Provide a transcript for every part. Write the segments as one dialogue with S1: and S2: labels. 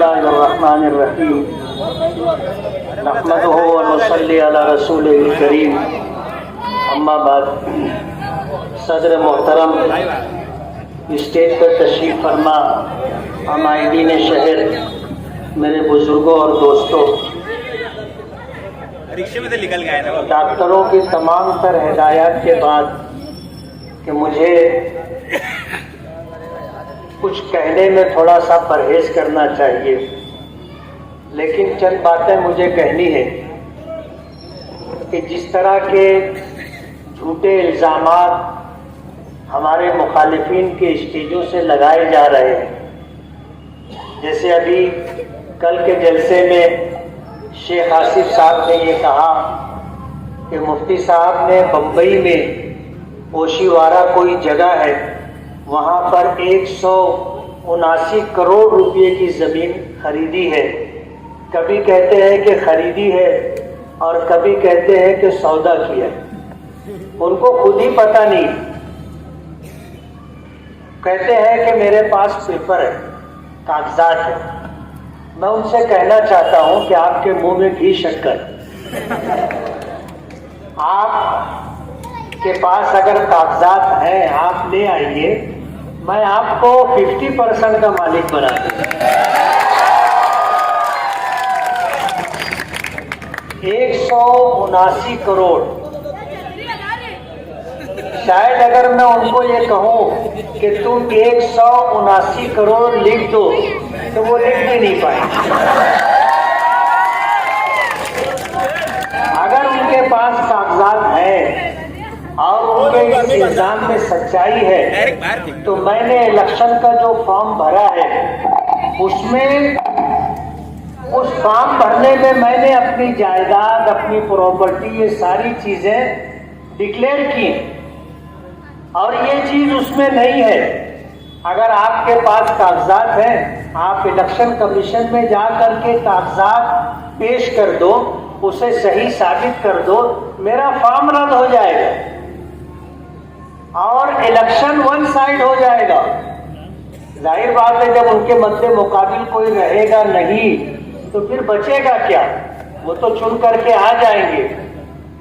S1: बिस्मिल्लाहिर्रहमानिर्रहीम नहमदुहु व नुसल्ली अला रसूलिल करीम अम्मा बाद। सदर मोहतरम स्टेज पर तशरीफ़ फरमा, हमायदीन शहर, मेरे बुजुर्गों और दोस्तों,
S2: रिक्शे में तो निकल गए ना।
S1: डॉक्टरों की तमाम तर हिदायत के बाद कि मुझे कुछ कहने में थोड़ा सा परहेज करना चाहिए, लेकिन चंद बातें मुझे कहनी है कि जिस तरह के झूठे इल्ज़ामात हमारे मुखालिफिन के स्टेजों से लगाए जा रहे हैं, जैसे अभी कल के जलसे में शेख आसिफ साहब ने ये कहा कि मुफ्ती साहब ने बम्बई में ओशीवारा कोई जगह है, वहाँ पर 179 करोड़ रुपए की ज़मीन खरीदी है। कभी कहते हैं कि खरीदी है और कभी कहते हैं कि सौदा किया। उनको खुद ही पता नहीं। कहते हैं कि मेरे पास पेपर है, कागजात है। मैं उनसे कहना चाहता हूं कि आपके मुंह में घी शक्कर, आपके पास अगर कागजात हैं आप ले आइए, मैं आपको 50% का मालिक बना दूंगा। 179 करोड़। शायद अगर मैं उनको ये कहूं कि तुम 179 करोड़ लिख दो तो वो लिख भी नहीं पाएंगे। अगर उनके पास कागजात हैं और उनके इस इल्जाम में सच्चाई है, तो मैंने इलेक्शन का जो फॉर्म भरा है उसमें, उस फॉर्म भरने में मैंने अपनी जायदाद, अपनी प्रॉपर्टी, ये सारी चीजें डिक्लेयर की और ये चीज उसमें नहीं है। अगर आपके पास कागजात हैं, आप इलेक्शन कमीशन में जा करके कागजात पेश कर दो, उसे सही साबित कर दो, मेरा फॉर्म रद्द हो जाएगा और इलेक्शन वन साइड हो जाएगा। जाहिर बात है, जब उनके मद्दे मुकाबिल कोई रहेगा नहीं तो फिर बचेगा क्या? वो तो चुन करके आ जाएंगे।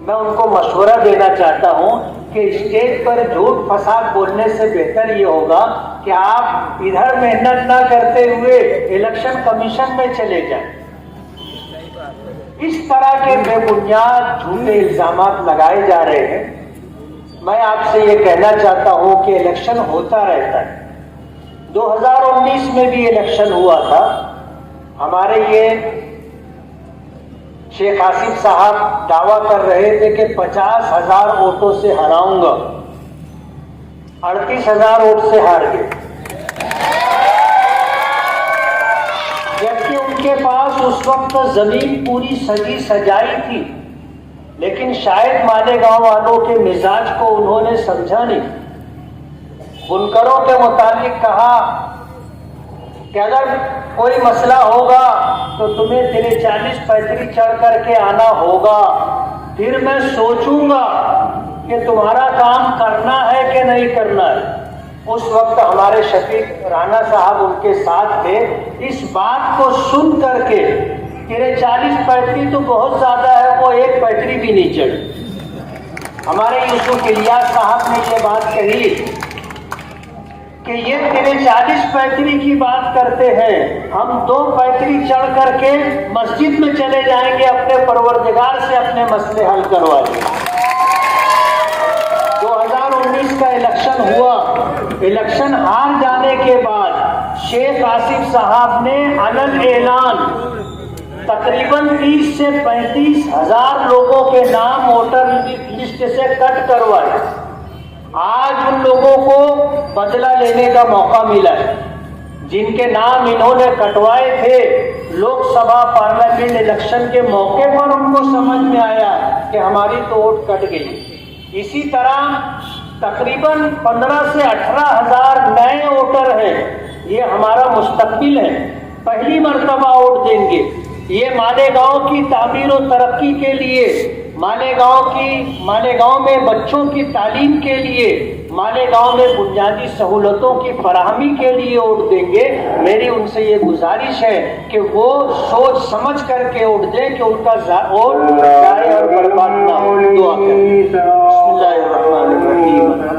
S1: मैं उनको मशवरा देना चाहता हूं कि स्टेज पर झूठ फसाद बोलने से बेहतर ये होगा कि आप इधर मेहनत ना करते हुए इलेक्शन कमीशन में चले जाएं। इस तरह के बेबुनियाद झूठे इल्जामात लगाए जा रहे हैं। मैं आपसे ये कहना चाहता हूं कि इलेक्शन होता रहता है। 2019 में भी इलेक्शन हुआ था। हमारे ये शेख आसिफ साहब दावा कर रहे थे कि 50,000 वोटों से हराऊंगा, 38,000 वोट से हार गए, जबकि उनके पास उस वक्त जमीन पूरी सजी सजाई थी। लेकिन शायद मालेगांव वालों के मिजाज को उन्होंने समझा नहीं। बुनकरों के मुताबिक कहा कि अगर कोई मसला होगा तो तुम्हें 40-35 चढ़ करके आना होगा, फिर मैं सोचूंगा कि तुम्हारा काम करना है कि नहीं करना है। उस वक्त हमारे शफीक राणा साहब उनके साथ थे। इस बात को सुन करके 40-35 तो बहुत ज्यादा है, वो एक पैतरी भी नहीं चढ़ी। हमारे यूसुफ इलियास साहब ने ये बात कही कि ये 40-35 की बात करते हैं, हम 2 पैतरी चढ़ करके मस्जिद में चले जाएंगे, अपने परवरदिगार से अपने मसले हल करवाएंगे। 2019 का इलेक्शन हुआ। इलेक्शन हार जाने के बाद शेख आसिफ साहब ने अलग ऐलान तकरीबन 30 से 35 हजार लोगों के नाम वोटर लिस्ट से कट करवाए। आज उन लोगों को बदला लेने का मौका मिला है। जिनके नाम इन्होंने कटवाए थे, लोकसभा पार्लियामेंट इलेक्शन के मौके पर उनको समझ में आया कि हमारी तो वोट कट गई। इसी तरह तकरीबन 15 से 18 हजार नए वोटर हैं। ये हमारा मुस्तकबिल है, पहली मर्तबा वोट देंगे। ये मालेगांव की तामीर और तरक्की के लिए, मालेगांव में बच्चों की तालीम के लिए, मालेगांव में बुनियादी सहूलतों की फराहमी के लिए वोट देंगे, मेरी उनसे ये गुजारिश है कि वो सोच समझ करके वोट दें कि उनका वोट जाए और बर्बाद ना हो। दुआ करें। बिस्मिल्लाहिर्रहमानिर्रहीम।